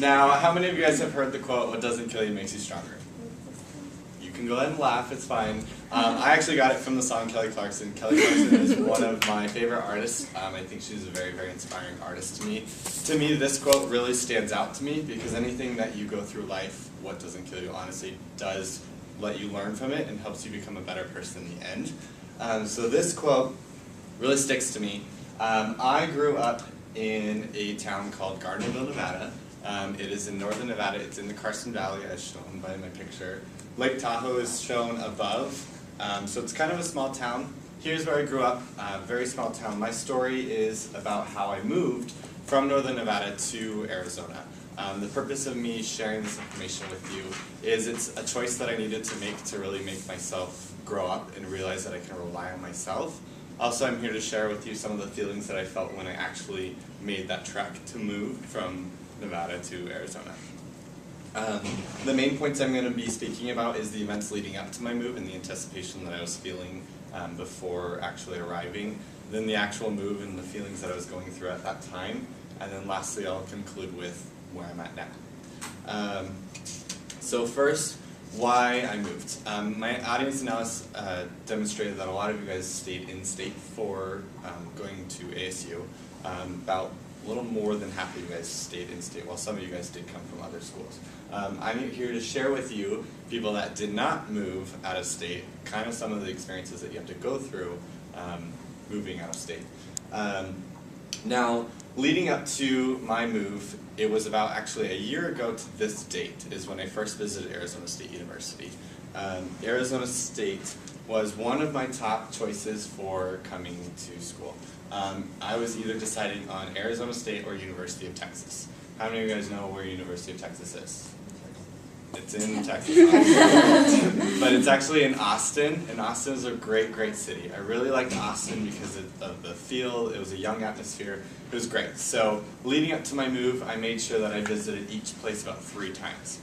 Now, how many of you guys have heard the quote, "What doesn't kill you makes you stronger"? You can go ahead and laugh, it's fine. I actually got it from the song Kelly Clarkson. Kelly Clarkson is one of my favorite artists. I think she's a very, very inspiring artist to me. To me, this quote really stands out to me because anything that you go through life, what doesn't kill you, honestly, does let you learn from it and helps you become a better person in the end. So this quote really sticks to me. I grew up in a town called Gardnerville, Nevada. It is in northern Nevada. It's in the Carson Valley, as shown by my picture. Lake Tahoe is shown above, so it's kind of a small town. Here's where I grew up, very small town. My story is about how I moved from northern Nevada to Arizona. The purpose of me sharing this information with you is it's a choice that I needed to make to really make myself grow up and realize that I can rely on myself. Also, I'm here to share with you some of the feelings that I felt when I actually made that trek to move from Nevada to Arizona. The main points I'm going to be speaking about is the events leading up to my move and the anticipation that I was feeling before actually arriving, then the actual move and the feelings that I was going through at that time, and then lastly I'll conclude with where I'm at now. So first, why I moved. My audience analysis demonstrated that a lot of you guys stayed in-state for going to ASU. About a little more than half of you guys stayed in-state, while some of you guys did come from other schools. I'm here to share with you, people that did not move out of state, kind of some of the experiences that you have to go through moving out of state. Now, leading up to my move, it was about actually a year ago to this date is when I first visited Arizona State University. Arizona State was one of my top choices for coming to school. I was either deciding on Arizona State or University of Texas. How many of you guys know where University of Texas is? It's in Texas, but it's actually in Austin, and Austin is a great, great city. I really liked Austin because of the feel. It was a young atmosphere. It was great. So leading up to my move, I made sure that I visited each place about 3 times.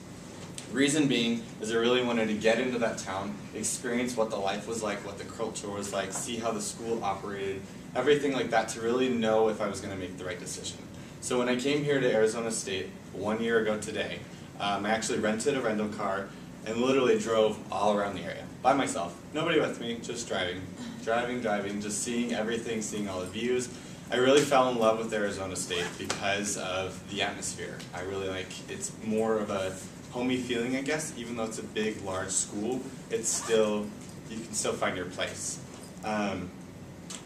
Reason being is I really wanted to get into that town, experience what the life was like, what the culture was like, see how the school operated, everything like that to really know if I was going to make the right decision. So when I came here to Arizona State 1 year ago today, I actually rented a rental car and literally drove all around the area by myself. Nobody with me, just driving, just seeing everything, seeing all the views. I really fell in love with Arizona State because of the atmosphere. I really like, it's more of a homey feeling, I guess. Even though it's a big, large school, it's still, you can still find your place.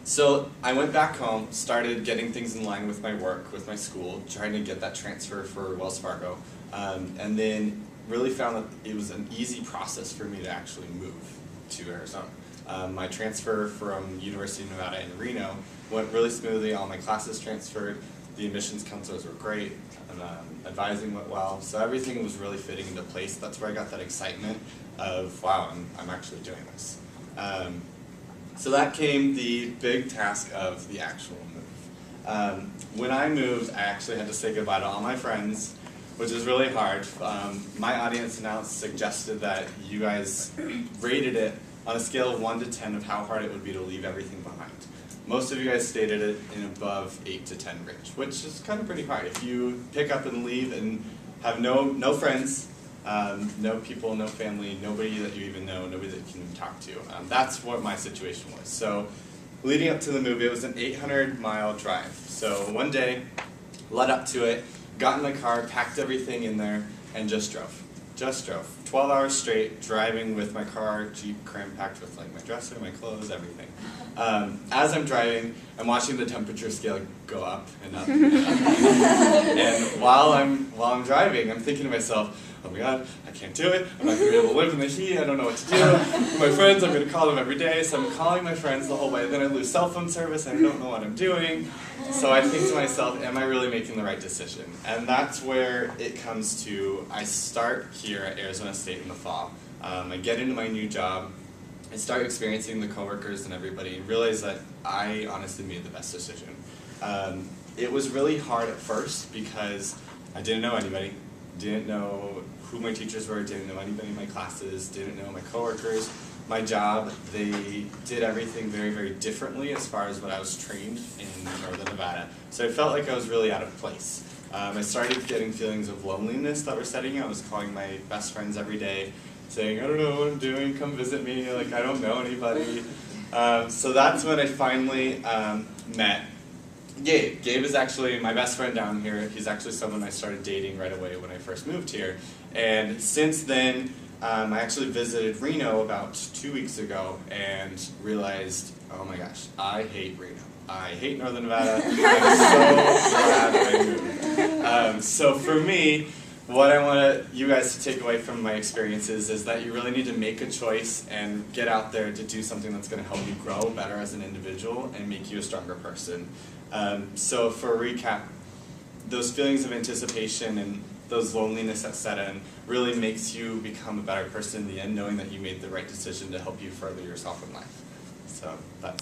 So I went back home, started getting things in line with my work, with my school, trying to get that transfer for Wells Fargo, and then really found that it was an easy process for me to actually move to Arizona. My transfer from University of Nevada in Reno went really smoothly. All my classes transferred. The admissions counselors were great. And, advising went well. So everything was really fitting into place. That's where I got that excitement of, wow, I'm actually doing this. So that came the big task of the actual move. When I moved, I actually had to say goodbye to all my friends, which is really hard. My audience now suggested that you guys rated it on a scale of 1 to 10 of how hard it would be to leave everything behind. Most of you guys stated it in above 8 to 10 range, which is kind of pretty hard. If you pick up and leave and have no friends, no people, no family, nobody that you even know, nobody that you can talk to. That's what my situation was. So leading up to the move, it was an 800-mile drive. So one day, led up to it, got in the car, packed everything in there, and just drove. 12 hours straight, driving with my car, Jeep, cram-packed with like my dresser, my clothes, everything. As I'm driving, I'm watching the temperature scale go up and up. And while I'm driving, I'm thinking to myself, oh my God, I can't do it. I'm not going to be able to live in the heat. I don't know what to do. My friends, I'm going to call them every day. So I'm calling my friends the whole way. Then I lose cell phone service. I don't know what I'm doing. So I think to myself, am I really making the right decision? And that's where it comes to, I start here at Arizona State in the fall. I get into my new job. I start experiencing the coworkers and everybody and realize that I honestly made the best decision. It was really hard at first because I didn't know anybody, didn't know who my teachers were, didn't know anybody in my classes, didn't know my coworkers. My job, they did everything very, very differently as far as what I was trained in Northern Nevada. So I felt like I was really out of place. I started getting feelings of loneliness that were setting in. I was calling my best friends every day, saying, I don't know what I'm doing, come visit me, like I don't know anybody. So that's when I finally met Gabe. Gabe is actually my best friend down here. He's actually someone I started dating right away when I first moved here. And since then, I actually visited Reno about 2 weeks ago and realized, oh my gosh, I hate Reno. I hate Northern Nevada. I'm so glad I moved. So for me, what I want you guys to take away from my experiences is that you really need to make a choice and get out there to do something that's going to help you grow better as an individual and make you a stronger person. So for a recap, those feelings of anticipation and those loneliness that set in really makes you become a better person in the end, knowing that you made the right decision to help you further yourself in life. So that's